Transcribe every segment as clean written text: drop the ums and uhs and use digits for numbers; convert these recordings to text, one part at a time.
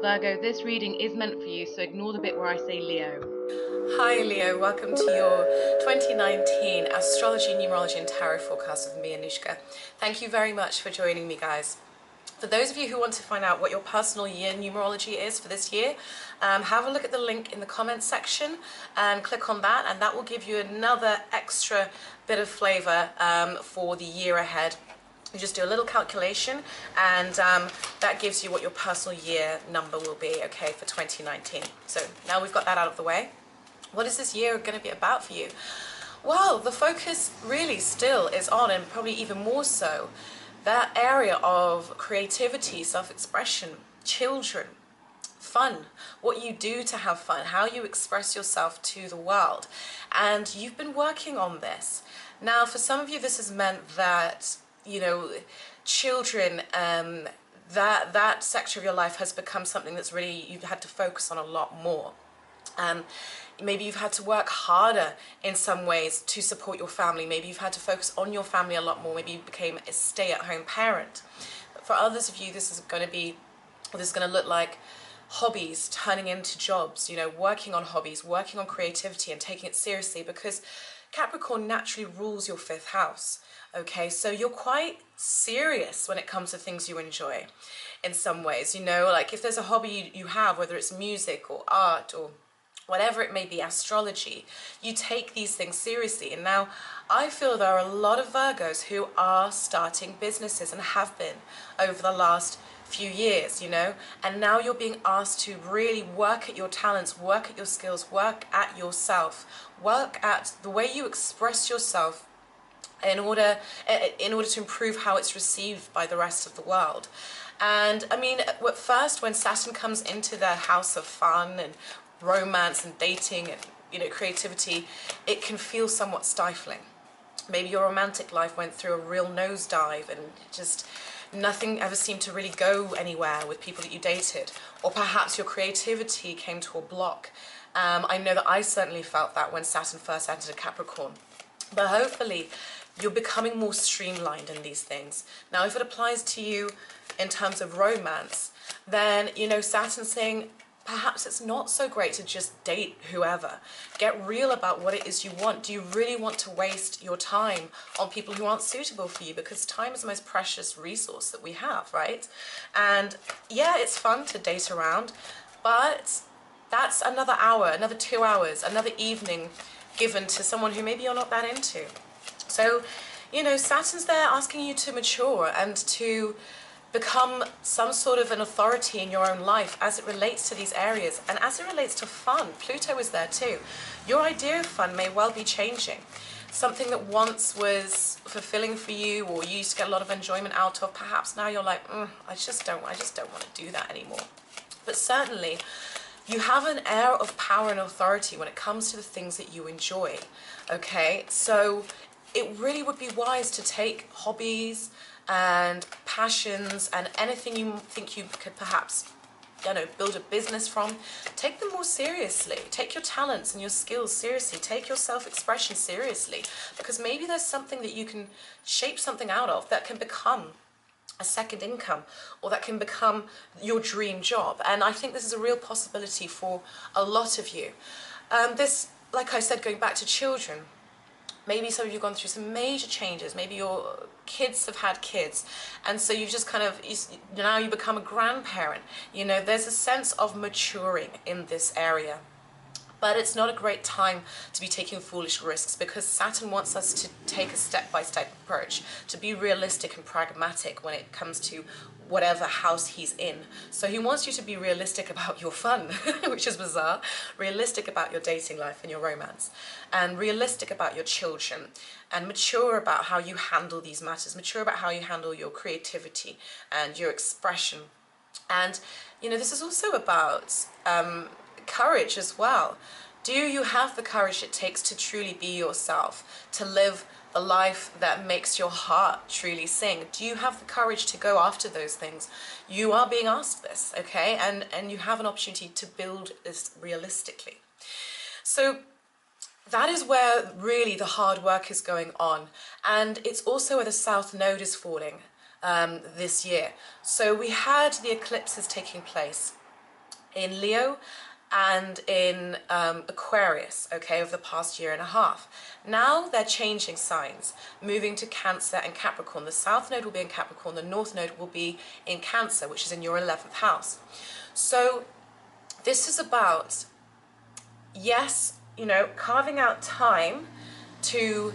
Virgo, this reading is meant for you, so ignore the bit where I say Leo. Hi Leo, welcome to your 2019 Astrology, Numerology and Tarot forecast with me, Anushka. Thank you very much for joining me, guys. For those of you who want to find out what your personal year numerology is for this year, have a look at the link in the comments section and click on that, and that will give you another extra bit of flavor for the year ahead. You just do a little calculation and that gives you what your personal year number will be, okay, for 2019. So now we've got that out of the way. What is this year going to be about for you? Well, the focus really still is on, and probably even more so, that area of creativity, self-expression, children, fun, what you do to have fun, how you express yourself to the world. And you've been working on this. Now, for some of you, this has meant that, you know, children, that sector of your life has become something that's really, you've had to focus on a lot more. Maybe you've had to work harder in some ways to support your family. Maybe you've had to focus on your family a lot more. Maybe you became a stay-at-home parent. But for others of you, this is going to look like hobbies turning into jobs, you know, working on hobbies, working on creativity and taking it seriously, because Capricorn naturally rules your 5th house. Okay, so you're quite serious when it comes to things you enjoy in some ways, you know, like if there's a hobby you have, whether it's music or art or whatever it may be, astrology, you take these things seriously. And now I feel there are a lot of Virgos who are starting businesses and have been over the last few years, you know, and now you're being asked to really work at your talents, work at your skills, work at yourself, work at the way you express yourself in order to improve how it's received by the rest of the world. And I mean, at first, when Saturn comes into the house of fun and romance and dating and, you know, creativity, it can feel somewhat stifling. Maybe your romantic life went through a real nosedive and just nothing ever seemed to really go anywhere with people that you dated, or perhaps your creativity came to a block. I know that I certainly felt that when Saturn first entered Capricorn. But hopefully you're becoming more streamlined in these things. Now, if it applies to you in terms of romance, then, you know, Saturn's saying perhaps it's not so great to just date whoever. Get real about what it is you want. Do you really want to waste your time on people who aren't suitable for you? Because time is the most precious resource that we have, right? And yeah, it's fun to date around, but that's another hour, another 2 hours, another evening given to someone who maybe you're not that into. So, you know, Saturn's there asking you to mature and to become some sort of an authority in your own life as it relates to these areas, and as it relates to fun. Pluto is there too. Your idea of fun may well be changing. Something that once was fulfilling for you, or you used to get a lot of enjoyment out of, perhaps now you're like, I just don't want to do that anymore. But certainly you have an air of power and authority when it comes to the things that you enjoy. Okay, so it really would be wise to take hobbies and passions and anything you think you could perhaps, you know, build a business from, take them more seriously. Take your talents and your skills seriously. Take your self-expression seriously, because maybe there's something that you can shape something out of that can become a second income, or that can become your dream job. And I think this is a real possibility for a lot of you. This, like I said, going back to children, maybe some of you have gone through some major changes. Maybe your kids have had kids, and so you've just kind of, now you become a grandparent. You know, there's a sense of maturing in this area. But it's not a great time to be taking foolish risks, because Saturn wants us to take a step-by-step approach, to be realistic and pragmatic when it comes to whatever house he's in. So he wants you to be realistic about your fun, which is bizarre, realistic about your dating life and your romance, and realistic about your children, and mature about how you handle these matters, mature about how you handle your creativity and your expression. And, you know, this is also about courage as well. Do you have the courage it takes to truly be yourself, to live the life that makes your heart truly sing? Do you have the courage to go after those things? You are being asked this, okay? And you have an opportunity to build this realistically. So that is where really the hard work is going on. And it's also where the South Node is falling this year. So we had the eclipses taking place in Leo and in Aquarius, okay, over the past year and a half. Now they're changing signs, moving to Cancer and Capricorn. The South Node will be in Capricorn, the North Node will be in Cancer, which is in your 11th house. So this is about, yes, you know, carving out time to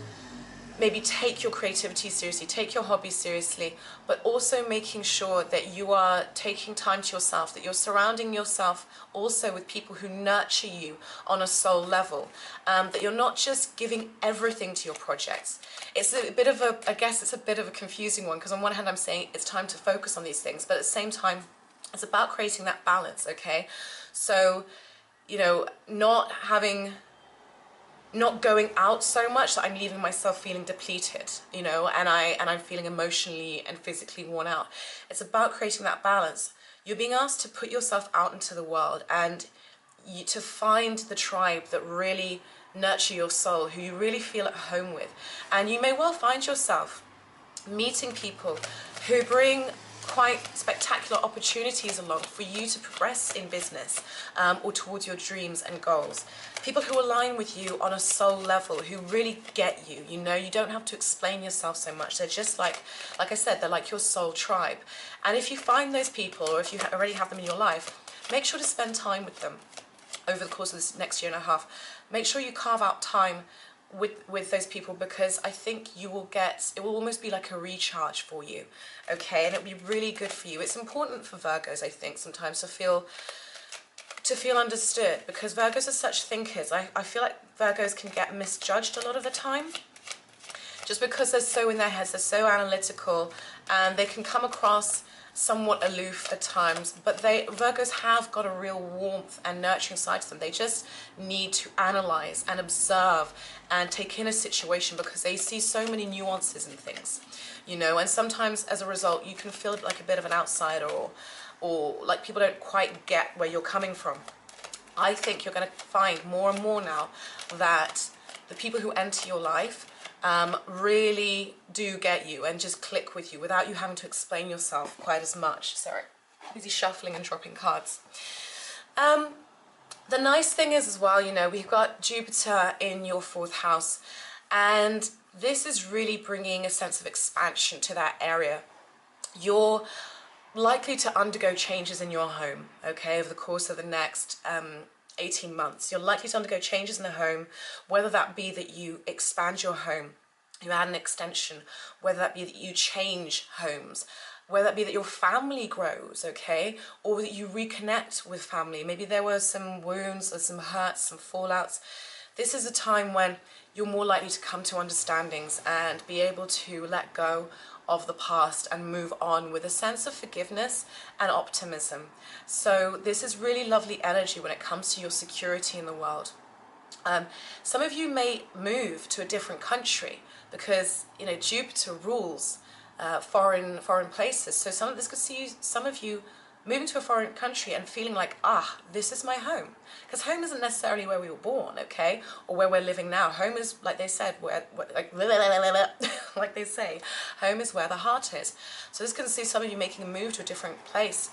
maybe take your creativity seriously, take your hobbies seriously, but also making sure that you are taking time to yourself, that you're surrounding yourself also with people who nurture you on a soul level, that you're not just giving everything to your projects. It's a bit of a, I guess it's a bit of a confusing one, because on one hand I'm saying it's time to focus on these things, but at the same time it's about creating that balance, okay? So, you know, not going out so much that I'm leaving myself feeling depleted, you know, and I'm feeling emotionally and physically worn out. It's about creating that balance. You're being asked to put yourself out into the world and to find the tribe that really nurture your soul, who you really feel at home with. And you may well find yourself meeting people who bring quite spectacular opportunities along for you to progress in business or towards your dreams and goals. People who align with you on a soul level, who really get you, you know, you don't have to explain yourself so much. They're just like I said, they're like your soul tribe. And if you find those people, or if you already have them in your life, make sure to spend time with them over the course of this next year and a half. Make sure you carve out time with those people, because I think you will get, it will almost be like a recharge for you, okay? And it'll be really good for you. It's important for Virgos, I think, sometimes to feel understood, because Virgos are such thinkers. I feel like Virgos can get misjudged a lot of the time, just because they're so in their heads, they're so analytical, and they can come across somewhat aloof at times, but Virgos have got a real warmth and nurturing side to them. They just need to analyze and observe and take in a situation, because they see so many nuances in things, you know, and sometimes as a result you can feel like a bit of an outsider, or like people don't quite get where you're coming from. I think you're going to find more and more now that the people who enter your life really do get you and just click with you without you having to explain yourself quite as much. Sorry, busy shuffling and dropping cards. The nice thing is as well, you know, we've got Jupiter in your 4th house, and this is really bringing a sense of expansion to that area. You're likely to undergo changes in your home, okay, over the course of the next 18 months. You're likely to undergo changes in the home, whether that be that you expand your home, you add an extension, whether that be that you change homes, whether that be that your family grows, okay, or that you reconnect with family. Maybe there were some wounds or some hurts, some fallouts. This is a time when you're more likely to come to understandings and be able to let go of the past and move on with a sense of forgiveness and optimism. So this is really lovely energy when it comes to your security in the world. Some of you may move to a different country because, you know, Jupiter rules foreign places. So this could see some of you moving to a foreign country and feeling like, ah, this is my home. Because home isn't necessarily where we were born, okay, or where we're living now. Home is, like they said, like they say, home is where the heart is. So this can see some of you making a move to a different place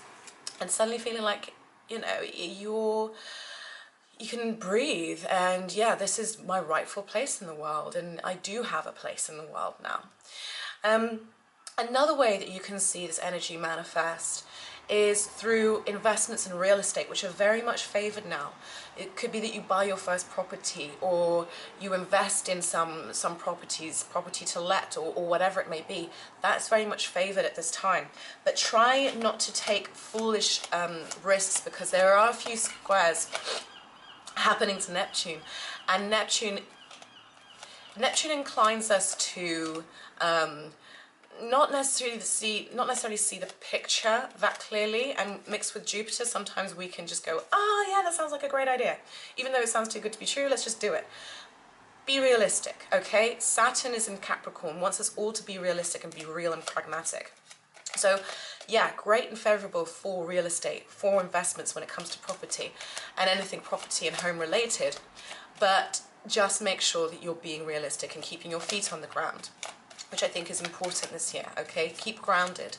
and suddenly feeling like, you know, you can breathe, and yeah, this is my rightful place in the world, and I do have a place in the world now. Another way that you can see this energy manifest is through investments in real estate, which are very much favored now. It could be that you buy your first property, or you invest in some property to let, or whatever it may be. That's very much favored at this time. But try not to take foolish risks, because there are a few squares happening to Neptune, and Neptune inclines us to not necessarily see the picture that clearly, and mixed with Jupiter, sometimes we can just go, oh yeah, that sounds like a great idea. Even though it sounds too good to be true, let's just do it. Be realistic, okay? Saturn is in Capricorn, wants us all to be realistic and be real and pragmatic. So yeah, great and favorable for real estate, for investments when it comes to property and anything property and home related, but just make sure that you're being realistic and keeping your feet on the ground, which I think is important this year, okay? Keep grounded.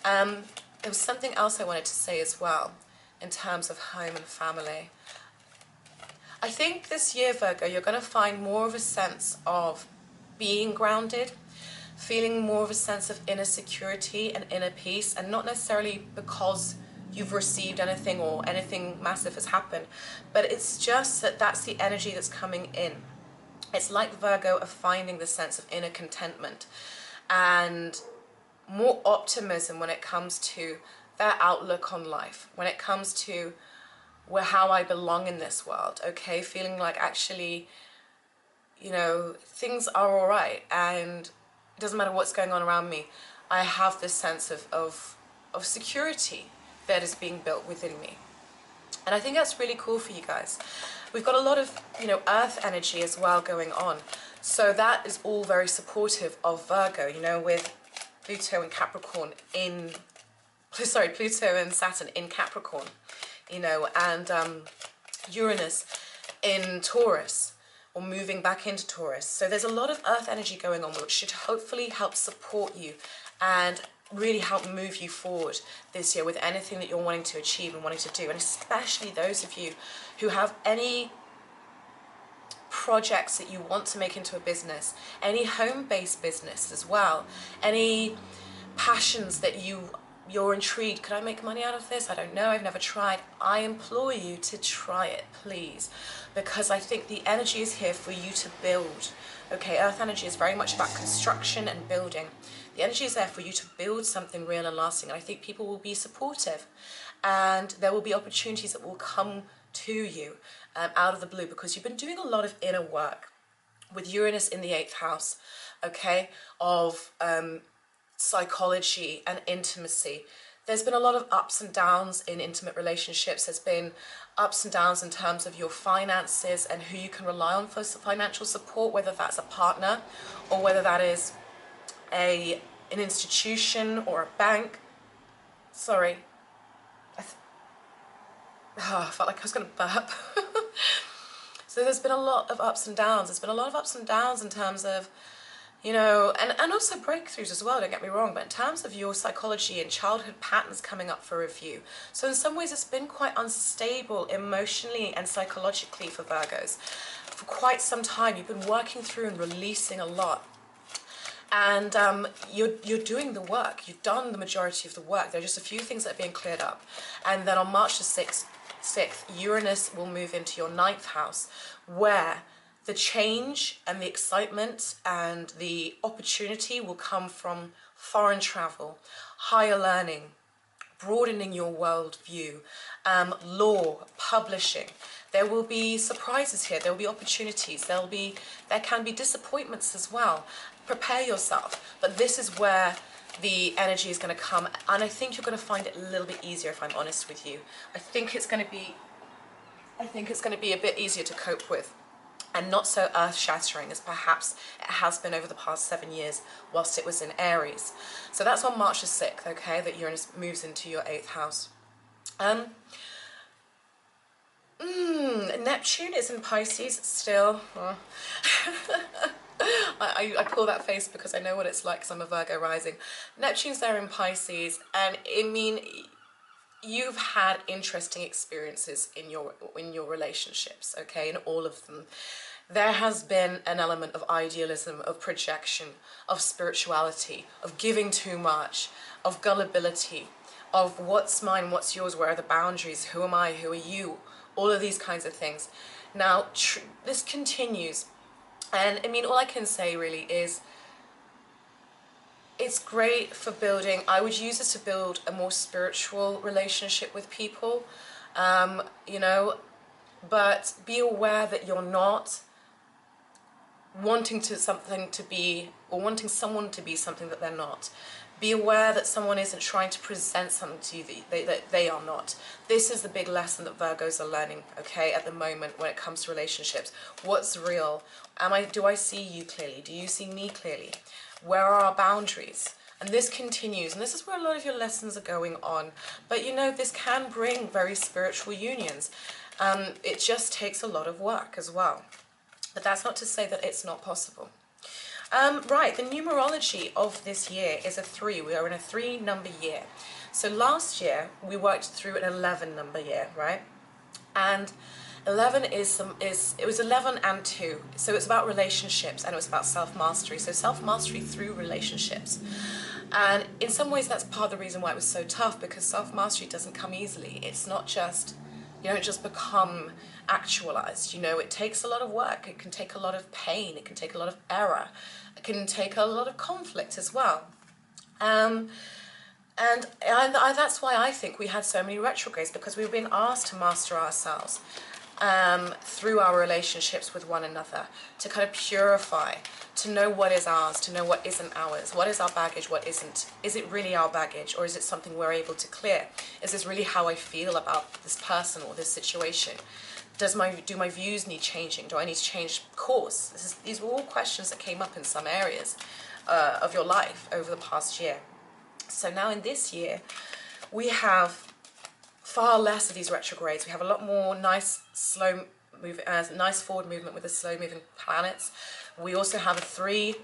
There was something else I wanted to say as well. in terms of home and family. I think this year, Virgo, you're going to find more of a sense of being grounded, feeling more of a sense of inner security and inner peace, and not necessarily because you've received anything or anything massive has happened, but it's just that that's the energy that's coming in. It's like Virgo are finding the sense of inner contentment and more optimism when it comes to their outlook on life, when it comes to how I belong in this world, okay? Feeling like actually, you know, things are all right and it doesn't matter what's going on around me. I have this sense of security that is being built within me. And I think that's really cool for you guys. We've got a lot of, you know, earth energy as well going on. So that is all very supportive of Virgo, you know, with Pluto and Capricorn in, sorry, Pluto and Saturn in Capricorn, you know, and Uranus in Taurus, or moving back into Taurus. So there's a lot of earth energy going on, which should hopefully help support you and really help move you forward this year with anything that you're wanting to achieve and wanting to do. And especially those of you who have any projects that you want to make into a business, any home-based business as well, any passions that you're intrigued, could I make money out of this? I don't know, I've never tried. I implore you to try it, please, because I think the energy is here for you to build. Okay, earth energy is very much about construction and building. The energy is there for you to build something real and lasting, and I think people will be supportive, and there will be opportunities that will come to you out of the blue, because you've been doing a lot of inner work with Uranus in the 8th house, okay, of psychology and intimacy. There's been a lot of ups and downs in intimate relationships. There's been ups and downs in terms of your finances and who you can rely on for financial support, whether that's a partner or whether that is an institution or a bank. Sorry. I felt like I was going to burp. So there's been a lot of ups and downs. There's been a lot of ups and downs in terms of, you know, and also breakthroughs as well, don't get me wrong, but in terms of your psychology and childhood patterns coming up for review. So in some ways it's been quite unstable emotionally and psychologically for Virgos. For quite some time you've been working through and releasing a lot. And you're doing the work. You've done the majority of the work. There are just a few things that are being cleared up. And then on March the 6th, Uranus will move into your 9th house, where the change and the excitement and the opportunity will come from foreign travel, higher learning, broadening your worldview, law, publishing. There will be surprises here. There will be opportunities. There can be disappointments as well. Prepare yourself. But this is where the energy is going to come, and I think you're going to find it a little bit easier, if I'm honest with you. I think it's going to be a bit easier to cope with, and not so earth-shattering as perhaps it has been over the past 7 years whilst it was in Aries. So that's on March the 6th, okay, that Uranus moves into your 8th house. Neptune is in Pisces still. I pull that face because I know what it's like, because I'm a Virgo rising. Neptune's there in Pisces, and I mean, you've had interesting experiences in your relationships, okay, in all of them. There has been an element of idealism, of projection, of spirituality, of giving too much, of gullibility, of what's mine, what's yours, where are the boundaries, who am I, who are you, all of these kinds of things. Now, this continues. And I mean, all I can say really is it's great for building. I would use this to build a more spiritual relationship with people, you know, but be aware that you're not wanting someone to be something that they're not. Be aware that someone isn't trying to present something to you that they are not. This is the big lesson that Virgos are learning, okay, at the moment when it comes to relationships. What's real? Do I see you clearly? Do you see me clearly? Where are our boundaries? And this continues, and this is where a lot of your lessons are going on. But you know, this can bring very spiritual unions. It just takes a lot of work as well. But that's not to say that it's not possible. Right, the numerology of this year is a 3. We are in a 3-number year. So last year we worked through an 11 number year, right? And 11 it was 11 and 2, so it's about relationships and it was about self-mastery. So self-mastery through relationships, and in some ways that's part of the reason why it was so tough, because self-mastery doesn't come easily. It's not just, you don't just become actualized, you know, it takes a lot of work, it can take a lot of pain, it can take a lot of error, it can take a lot of conflict as well. And that's why I think we had so many retrogrades, because we were being asked to master ourselves through our relationships with one another, to kind of purify, to know what is ours, to know what isn't ours, what is our baggage, what isn't. Is it really our baggage, or is it something we're able to clear? Is this really how I feel about this person or this situation? Do my views need changing? Do I need to change course? These were all questions that came up in some areas of your life over the past year. So now in this year, we have far less of these retrogrades. We have a lot more nice nice forward movement with the slow moving planets. We also have a 3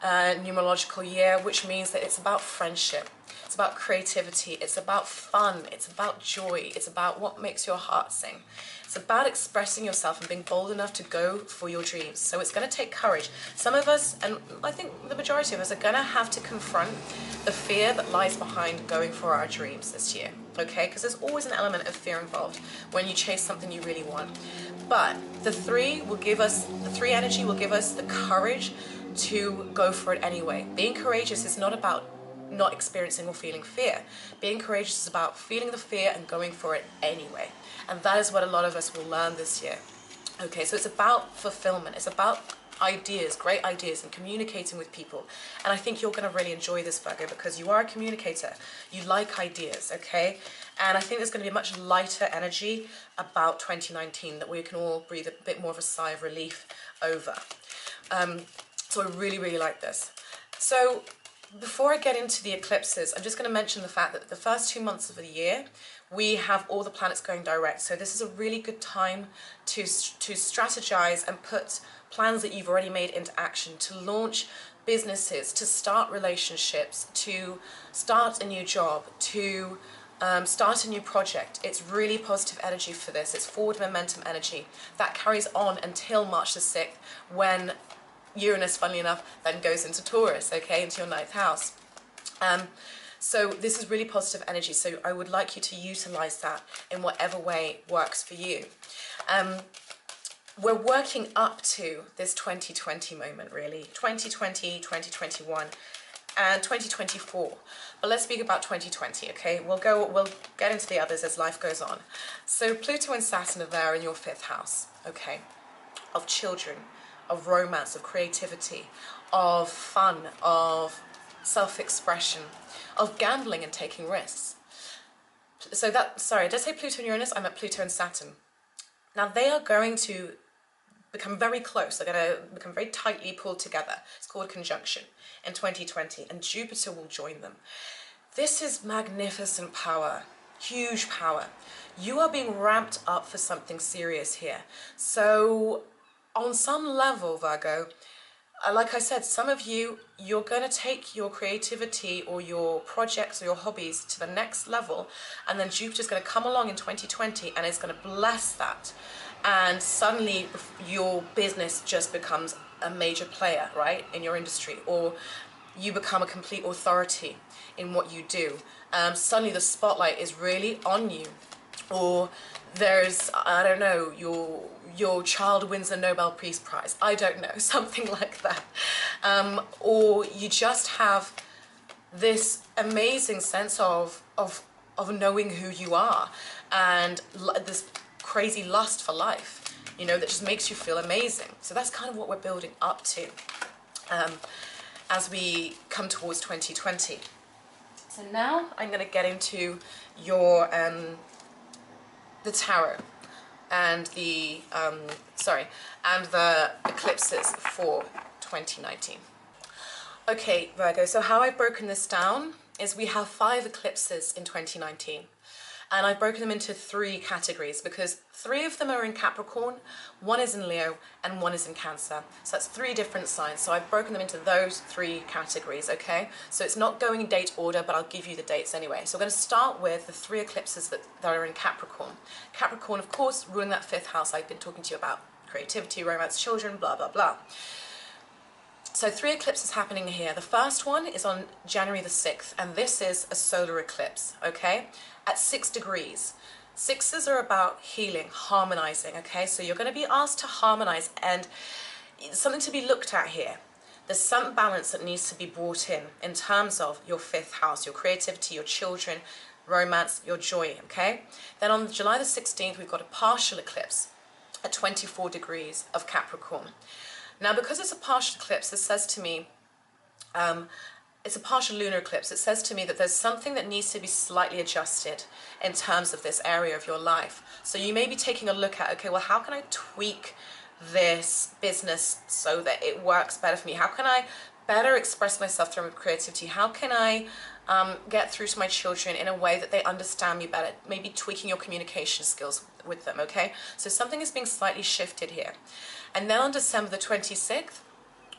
numerological year, which means that it's about friendship, it's about creativity, it's about fun, it's about joy, it's about what makes your heart sing. It's about expressing yourself and being bold enough to go for your dreams. So it's going to take courage. Some of us, and I think the majority of us, are going to have to confront the fear that lies behind going for our dreams this year, okay? Because there's always an element of fear involved when you chase something you really want. But the 3 energy will give us the courage to go for it anyway. Being courageous is not about not experiencing or feeling fear. Being courageous is about feeling the fear and going for it anyway. And that is what a lot of us will learn this year. Okay, so it's about fulfillment. It's about ideas, great ideas, and communicating with people. And I think you're going to really enjoy this, Virgo, because you are a communicator. You like ideas, okay? And I think there's going to be a much lighter energy about 2019 that we can all breathe a bit more of a sigh of relief over. So I really, really like this. So before I get into the eclipses, I'm just going to mention the fact that the first 2 months of the year, we have all the planets going direct. So this is a really good time to strategize and put plans that you've already made into action, to launch businesses, to start relationships, to start a new job, to start a new project. It's really positive energy for this. It's forward momentum energy that carries on until March the 6th, when Uranus, funnily enough, then goes into Taurus, okay, into your 9th house. So this is really positive energy, so I would like you to utilize that in whatever way works for you. We're working up to this 2020 moment, really. 2020, 2021, and 2024. But let's speak about 2020, okay? We'll get into the others as life goes on. So Pluto and Saturn are there in your 5th house, okay? Of children, of romance, of creativity, of fun, of self-expression, of gambling and taking risks. So sorry, did I say Pluto and Uranus? I meant Pluto and Saturn. Now they are going to become very close. They're going to become very tightly pulled together. It's called a conjunction in 2020, and Jupiter will join them. This is magnificent power, huge power. You are being ramped up for something serious here. So on some level, Virgo, like I said, some of you, you're going to take your creativity or your projects or your hobbies to the next level, and then Jupiter's going to come along in 2020 and it's going to bless that. And suddenly your business just becomes a major player, right, in your industry, or you become a complete authority in what you do. Suddenly the spotlight is really on you, or there's, I don't know, your child wins a Nobel Peace Prize, I don't know, something like that. Or you just have this amazing sense of knowing who you are, and this crazy lust for life, you know, that just makes you feel amazing. So that's kind of what we're building up to as we come towards 2020. So now I'm going to get into your the tarot and the the eclipses for 2019. Okay, Virgo, so how I've broken this down is we have 5 eclipses in 2019. And I've broken them into 3 categories because 3 of them are in Capricorn, 1 is in Leo, and 1 is in Cancer. So that's 3 different signs. So I've broken them into those 3 categories, okay? So it's not going in date order, but I'll give you the dates anyway. So we're going to start with the 3 eclipses that are in Capricorn. Capricorn, of course, ruling that 5th house I've been talking to you about. Creativity, romance, children, blah, blah, blah. So 3 eclipses happening here. The first one is on January the 6th, and this is a solar eclipse, okay? At 6 degrees. 6s are about healing, harmonizing, okay? So you're going to be asked to harmonize, and it's something to be looked at here. There's some balance that needs to be brought in terms of your 5th house, your creativity, your children, romance, your joy, okay? Then on July the 16th, we've got a partial eclipse at 24 degrees of Capricorn. Now, because it's a partial eclipse, it says to me, it's a partial lunar eclipse, it says to me that there's something that needs to be slightly adjusted in terms of this area of your life. So you may be taking a look at, okay, well, how can I tweak this business so that it works better for me? How can I better express myself through creativity? How can I get through to my children in a way that they understand me better? Maybe tweaking your communication skills with them, okay? So something is being slightly shifted here. And then on December the 26th,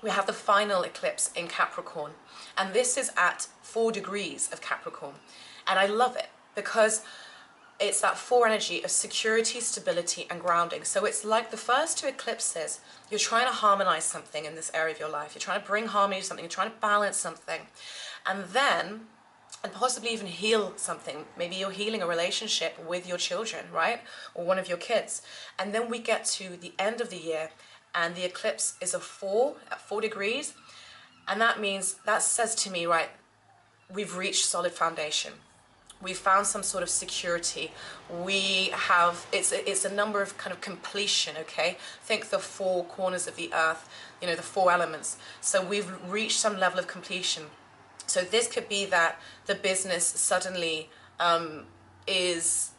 we have the final eclipse in Capricorn. And this is at 4 degrees of Capricorn. And I love it because it's that 4 energy of security, stability, and grounding. So it's like the first 2 eclipses, you're trying to harmonize something in this area of your life. You're trying to bring harmony to something. You're trying to balance something. And then, and possibly even heal something. Maybe you're healing a relationship with your children, right? Or one of your kids. And then we get to the end of the year, and the eclipse is a 4 at 4 degrees. And that means, that says to me, right, we've reached solid foundation. We found some sort of security. We have, it's a number of kind of completion, okay? Think the 4 corners of the earth, you know, the 4 elements. So we've reached some level of completion. So this could be that the business suddenly is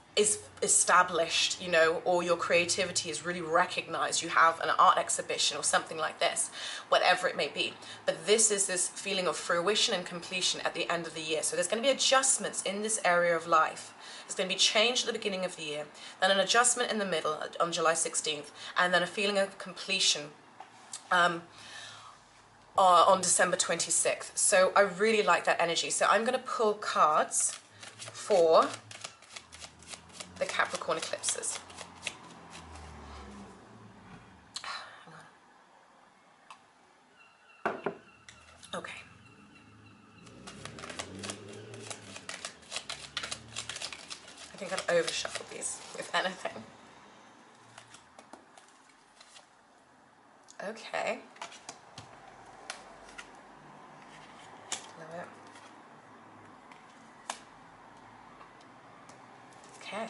established, you know, or your creativity is really recognized. You have an art exhibition or something like this, whatever it may be. But this is this feeling of fruition and completion at the end of the year. So there's going to be adjustments in this area of life. It's going to be changed at the beginning of the year, then an adjustment in the middle on July 16th, and then a feeling of completion on December 26th. So I really like that energy. So I'm going to pull cards for the Capricorn eclipses. Okay. I think I've overshuffled these, if anything. Okay. Love it. Okay.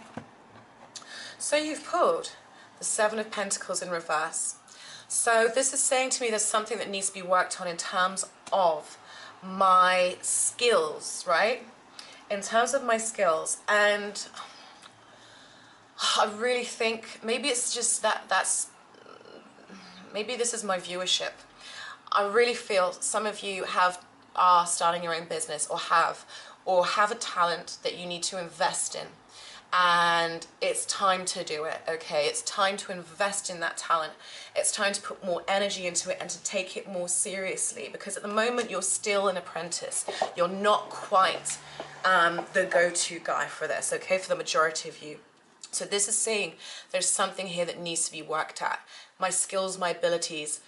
So you've pulled the 7 of Pentacles in reverse. So this is saying to me there's something that needs to be worked on in terms of my skills, right? In terms of my skills. And I really think maybe it's just maybe this is my viewership. I really feel some of you are starting your own business or have a talent that you need to invest in. And it's time to do it, okay? It's time to invest in that talent. It's time to put more energy into it and to take it more seriously, because at the moment you're still an apprentice. You're not quite the go-to guy for this, okay, for the majority of you. So this is saying there's something here that needs to be worked at. My skills, my abilities.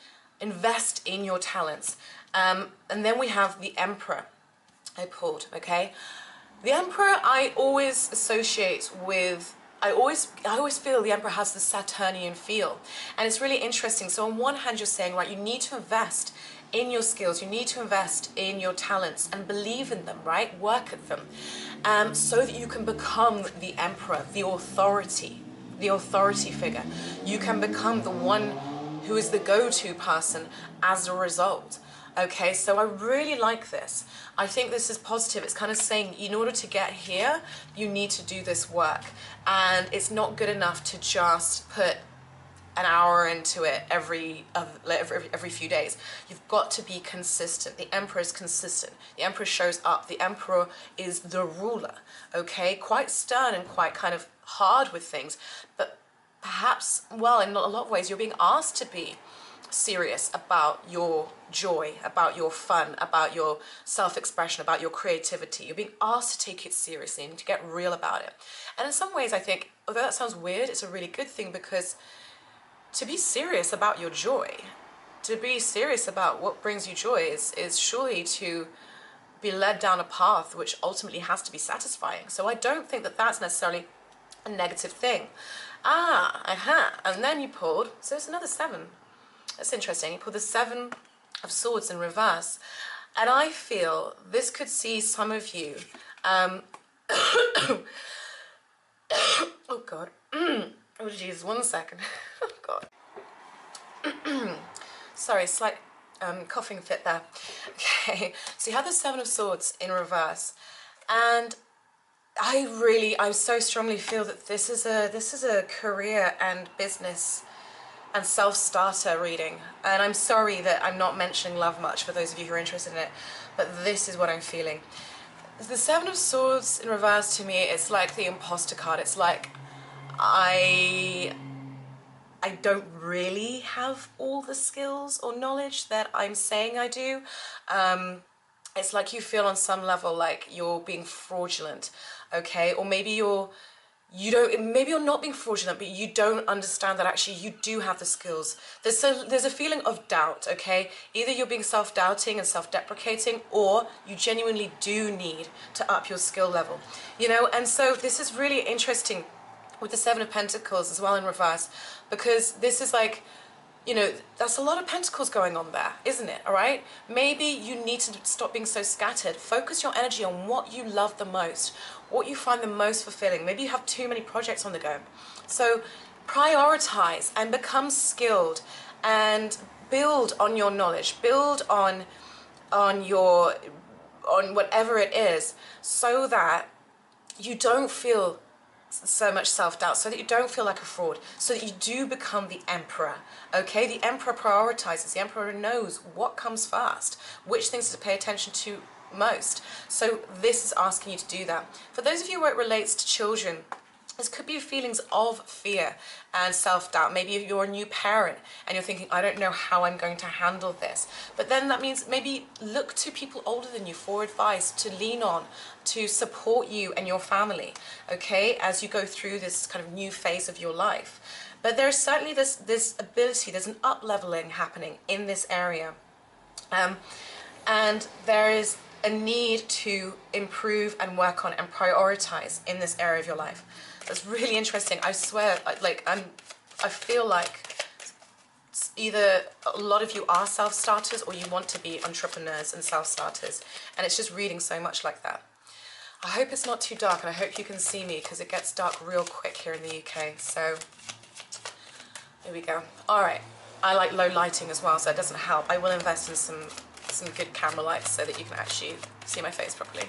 Invest in your talents. And then we have the Emperor I pulled, okay? The Emperor I always associate with, I always feel the Emperor has the Saturnian feel. And it's really interesting. So on one hand you're saying, right, you need to invest in your skills, you need to invest in your talents and believe in them, right? Work at them. So that you can become the Emperor, the authority figure. You can become the one who is the go-to person as a result. Okay, so I really like this. I think this is positive. It's kind of saying in order to get here, you need to do this work. And it's not good enough to just put an hour into it every few days. You've got to be consistent. The Emperor is consistent. The Emperor shows up. The Emperor is the ruler, okay? Quite stern and quite kind of hard with things, but perhaps, well, in a lot of ways, you're being asked to be serious about your joy, about your fun, about your self-expression, about your creativity. You're being asked to take it seriously and to get real about it. And in some ways, I think, although that sounds weird, it's a really good thing, because to be serious about your joy, to be serious about what brings you joy is surely to be led down a path which ultimately has to be satisfying. So I don't think that that's necessarily a negative thing. And then you pulled, so it's another 7. That's interesting. You pulled the 7 of Swords in reverse. And I feel this could see some of you, oh God, oh Jesus, 1 second, oh God. Sorry, slight coughing fit there. Okay, so you have the 7 of Swords in reverse. And I so strongly feel that this is a career and business and self-starter reading. And I'm sorry that I'm not mentioning love much for those of you who are interested in it, but this is what I'm feeling. The 7 of Swords in reverse, to me, it's like the imposter card. It's like I don't really have all the skills or knowledge that I'm saying I do. It's like you feel on some level like you're being fraudulent, okay? Or maybe maybe you're not being fraudulent, but you don't understand that actually you do have the skills. There's a feeling of doubt, okay? Either you're being self-doubting and self-deprecating, or you genuinely do need to up your skill level, you know? And so this is really interesting with the 7 of Pentacles as well in reverse, because this is like, you know, that's a lot of pentacles going on there, isn't it? All right, maybe you need to stop being so scattered. Focus your energy on what you love the most, what you find the most fulfilling. Maybe you have too many projects on the go, so prioritize and become skilled and build on your knowledge, build on whatever it is, so that you don't feel so much self-doubt, so that you don't feel like a fraud, so that you do become the Emperor, okay? The Emperor prioritizes. The Emperor knows what comes first, which things to pay attention to most. So this is asking you to do that. For those of you where it relates to children, this could be feelings of fear and self-doubt. Maybe if you're a new parent and you're thinking, I don't know how I'm going to handle this. But then that means maybe look to people older than you for advice, to lean on, to support you and your family, okay, as you go through this kind of new phase of your life. But there's certainly this ability, there's an up-leveling happening in this area. And there is a need to improve and work on and prioritize in this area of your life. That's really interesting. I swear, like I feel like either a lot of you are self-starters or you want to be entrepreneurs and self-starters, and it's just reading so much like that. I hope it's not too dark, and I hope you can see me, because it gets dark real quick here in the UK. So here we go. All right, I like low lighting as well, so it doesn't help. I will invest in some good camera lights so that you can actually see my face properly.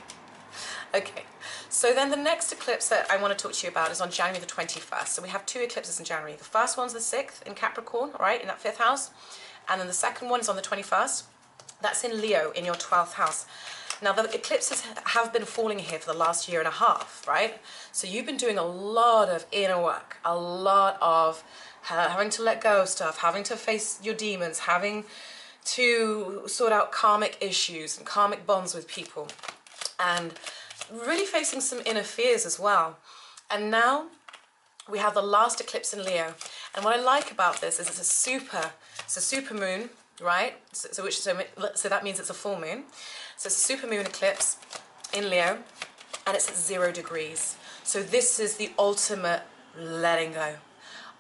Okay, so then the next eclipse that I want to talk to you about is on January the 21st. So we have 2 eclipses in January. The first one's the 6th in Capricorn, all right, in that 5th house. And then the second one is on the 21st. That's in Leo, in your 12th house. Now, the eclipses have been falling here for the last 1.5 years, right? So you've been doing a lot of inner work, a lot of having to let go of stuff, having to face your demons, having to sort out karmic issues and karmic bonds with people, and really facing some inner fears as well. And now we have the last eclipse in Leo. And what I like about this is it's a super moon, right? So that means it's a full moon. So it's a super moon eclipse in Leo, and it's at 0 degrees. So this is the ultimate letting go.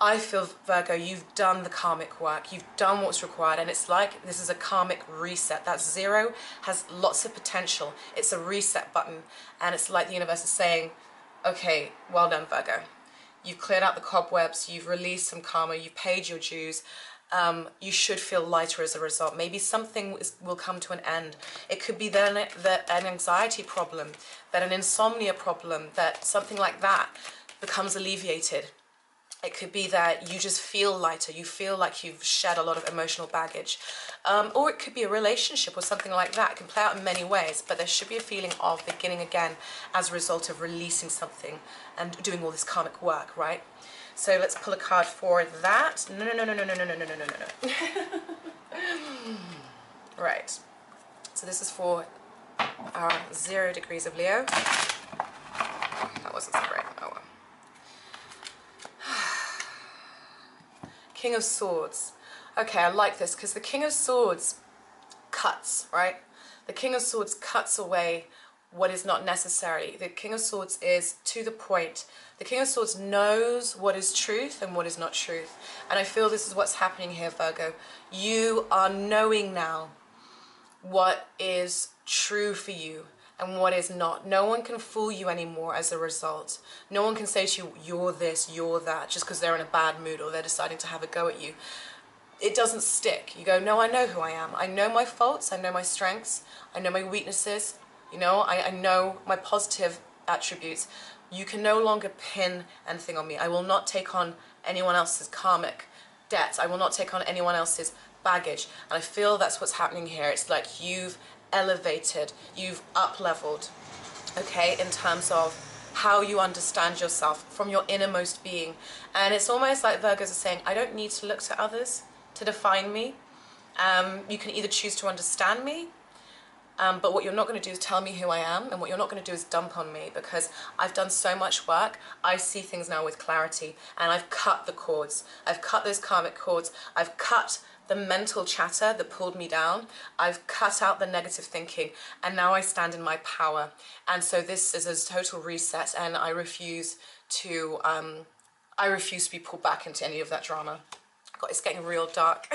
I feel, Virgo, you've done the karmic work, you've done what's required, and it's like this is a karmic reset. That 0 has lots of potential. It's a reset button, and it's like the universe is saying, okay, well done, Virgo. You've cleared out the cobwebs, you've released some karma, you've paid your dues. You should feel lighter as a result. Maybe something will come to an end. It could be then an anxiety problem, that an insomnia problem, that something like that becomes alleviated. It could be that you just feel lighter, you feel like you've shed a lot of emotional baggage. Or it could be a relationship or something like that. It can play out in many ways, but there should be a feeling of beginning again as a result of releasing something and doing all this karmic work, right? So let's pull a card for that. No, no, no, no, no, no, no, no, no, no, no, no. Right. So this is for our 0 degrees of Leo. That wasn't so great. Oh well. King of Swords. Okay, I like this because the King of Swords cuts, right? The King of Swords cuts away what is not necessary. The King of Swords is to the point. The King of Swords knows what is truth and what is not truth. And I feel this is what's happening here, Virgo. You are knowing now what is true for you and what is not. No one can fool you anymore as a result. No one can say to you, you're this, you're that, just because they're in a bad mood or they're deciding to have a go at you. It doesn't stick. You go, no, I know who I am. I know my faults, I know my strengths, I know my weaknesses, you know, I know my positive attributes. You can no longer pin anything on me. I will not take on anyone else's karmic debts. I will not take on anyone else's baggage. And I feel that's what's happening here. It's like you've elevated, you've up-leveled, okay, in terms of how you understand yourself from your innermost being. And it's almost like Virgos are saying, I don't need to look to others to define me. You can either choose to understand me, but what you're not going to do is tell me who I am, and what you're not going to do is dump on me, because I've done so much work. I see things now with clarity, and I've cut the cords. I've cut those karmic cords. I've cut the mental chatter that pulled me down. Be cut out the negative thinking, and now I stand in my power. And so this is a total reset, and I refuse to be pulled back into any of that drama. God, it's getting real dark.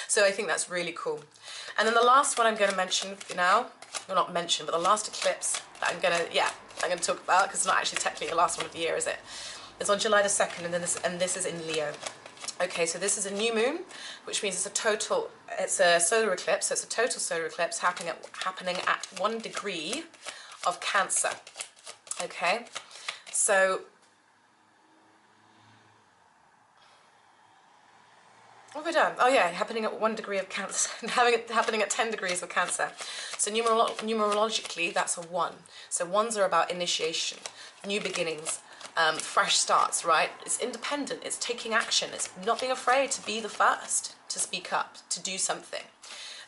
So I think that's really cool. And then the last one I'm going to mention now, well, not mention, but the last eclipse that I'm going to talk about, because it's not actually technically the last one of the year, is it? It's on July the 2nd, and this is in Leo. Okay, so this is a new moon, which means it's a solar eclipse, so it's a total solar eclipse happening at 1 degree of Cancer. Okay, so what have I done? Oh yeah, happening at 1 degree of Cancer, happening at 10 degrees of Cancer. So numerologically, that's a 1. So 1s are about initiation, new beginnings, fresh starts, right? It's independent, it's taking action, it's not being afraid to be the first, to speak up, to do something,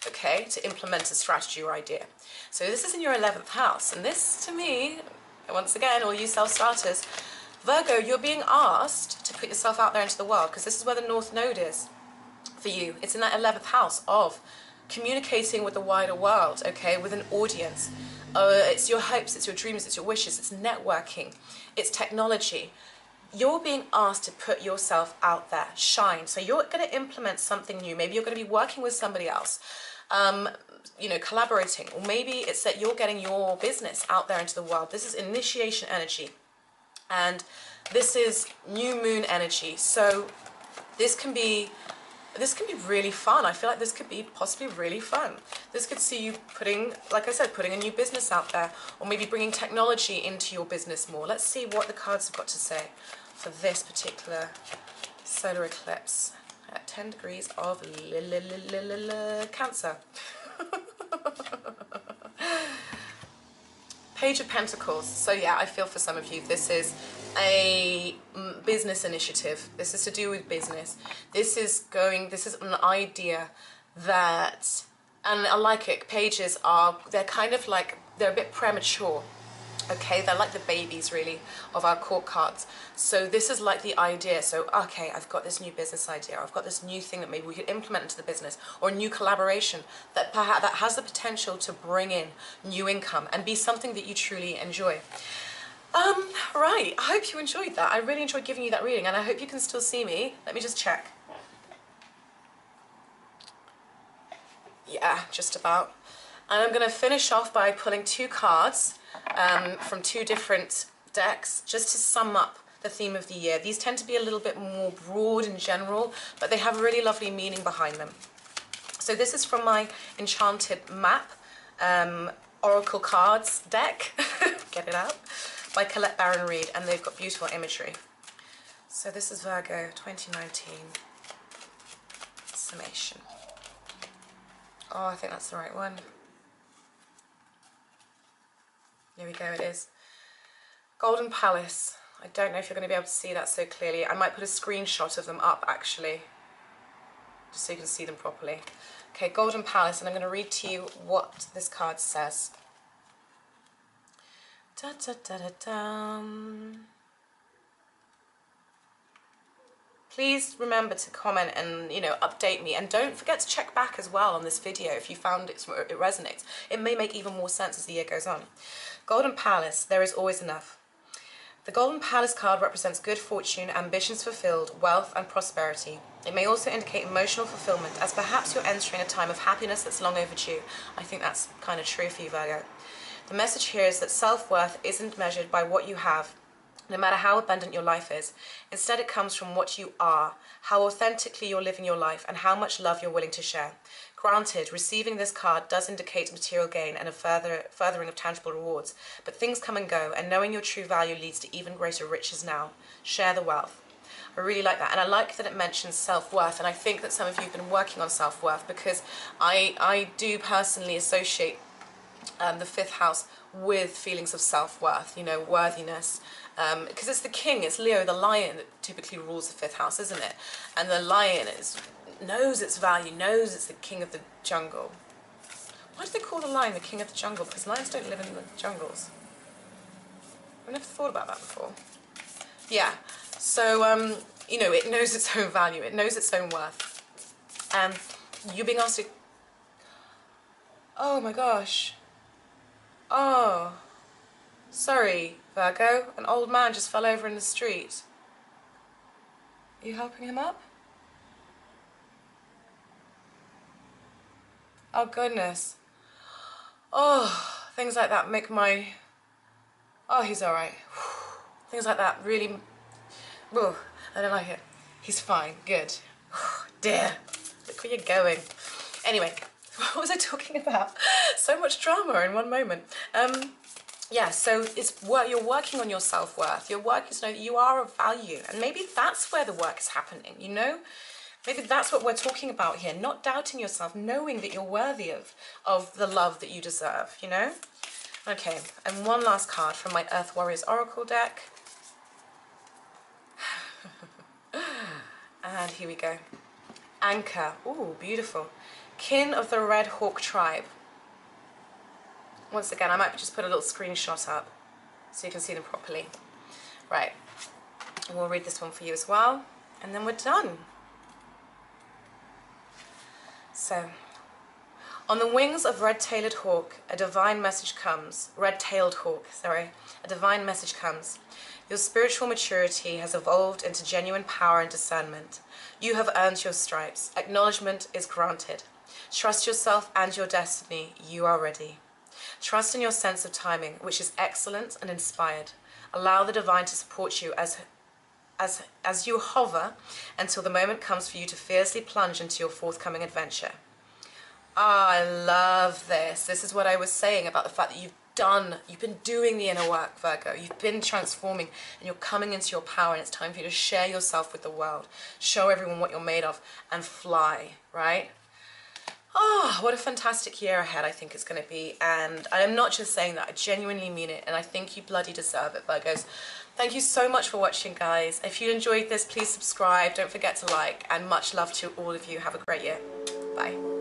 okay? To implement a strategy or idea. So this is in your 11th house, and this, to me, once again, all you self-starters, Virgo, you're being asked to put yourself out there into the world, because this is where the North Node is for you. It's in that 11th house of communicating with the wider world, okay, with an audience. It's your hopes, it's your dreams, it's your wishes, it's networking, it's technology. You're being asked to put yourself out there, shine. So you're going to implement something new. Maybe you're going to be working with somebody else, you know, collaborating. Or maybe it's that you're getting your business out there into the world. This is initiation energy. And this is new moon energy. So this can be really fun. I feel like this could be possibly really fun. This could see you putting, like I said, putting a new business out there, or maybe bringing technology into your business more. Let's see what the cards have got to say for this particular solar eclipse at 10 degrees of Cancer. Page of Pentacles. So yeah, I feel for some of you this is a business initiative. This is to do with business. This is an idea that, and I like it, pages they're kind of like, they're a bit premature. Okay, they're like the babies really of our court cards. So this is like the idea. So okay, I've got this new business idea. I've got this new thing that maybe we could implement into the business, or a new collaboration that perhaps that has the potential to bring in new income and be something that you truly enjoy. Right, I hope you enjoyed that. I really enjoyed giving you that reading, and I hope you can still see me. Let me just check. Yeah, just about. And I'm going to finish off by pulling 2 cards from 2 different decks, just to sum up the theme of the year. These tend to be a little bit more broad and general, but they have a really lovely meaning behind them. So this is from my Enchanted Map Oracle Cards deck, get it out, by Colette Baron Reid, and they've got beautiful imagery. So this is Virgo 2019 summation. Oh, I think that's the right one. Here we go, it is. Golden Palace. I don't know if you're going to be able to see that so clearly. I might put a screenshot of them up, actually, just so you can see them properly. Okay, Golden Palace, and I'm going to read to you what this card says. Da, da, da, da, da. Please remember to comment and, you know, update me, and don't forget to check back as well on this video if you found it resonates. It may make even more sense as the year goes on. Golden Palace, there is always enough. The Golden Palace card represents good fortune, ambitions fulfilled, wealth and prosperity. It may also indicate emotional fulfillment, as perhaps you're entering a time of happiness that's long overdue. I think that's kind of true for you, Virgo. The message here is that self-worth isn't measured by what you have, no matter how abundant your life is. Instead, it comes from what you are, how authentically you're living your life, and how much love you're willing to share. Granted, receiving this card does indicate material gain and a furthering of tangible rewards, but things come and go, and knowing your true value leads to even greater riches now. Share the wealth. I really like that, and I like that it mentions self-worth, and I think that some of you have been working on self-worth, because I do personally associate the fifth house with feelings of self-worth, you know, worthiness, because it's the king, it's Leo, the lion, that typically rules the fifth house, isn't it? And the lion knows its value, knows it's the king of the jungle. Why do they call the lion the king of the jungle? Because lions don't live in the jungles. I've never thought about that before. Yeah, so, you know, it knows its own value, it knows its own worth. And you're being asked to... Oh my gosh. Oh, sorry, Virgo. An old man just fell over in the street. Are you helping him up? Oh, goodness. Oh, things like that make my... Oh, he's all right. Things like that really... Oh, I don't like it. He's fine. Good. Oh, dear. Look where you're going. Anyway, what was I talking about? So much drama in one moment. Yeah, so you're working on your self-worth. You're working to know that you are of value. And maybe that's where the work is happening, you know? Maybe that's what we're talking about here. Not doubting yourself, knowing that you're worthy of the love that you deserve, you know? Okay, and one last card from my Earth Warriors Oracle deck. And here we go. Anchor. Ooh, beautiful. Kin of the Red Hawk tribe. Once again, I might just put a little screenshot up so you can see them properly. Right, and we'll read this one for you as well, and then we're done. So, on the wings of red-tailed hawk, a divine message comes. Red-tailed hawk, sorry. A divine message comes. Your spiritual maturity has evolved into genuine power and discernment. You have earned your stripes. Acknowledgement is granted. Trust yourself and your destiny. You are ready. Trust in your sense of timing, which is excellent and inspired. Allow the divine to support you as you hover until the moment comes for you to fiercely plunge into your forthcoming adventure. Ah, I love this. This is what I was saying about the fact that you've been doing the inner work, Virgo. You've been transforming and you're coming into your power, and it's time for you to share yourself with the world. Show everyone what you're made of and fly, right? Oh, what a fantastic year ahead I think it's going to be. And I am not just saying that, I genuinely mean it. And I think you bloody deserve it, Virgos. Thank you so much for watching, guys. If you enjoyed this, please subscribe. Don't forget to like. And much love to all of you. Have a great year. Bye.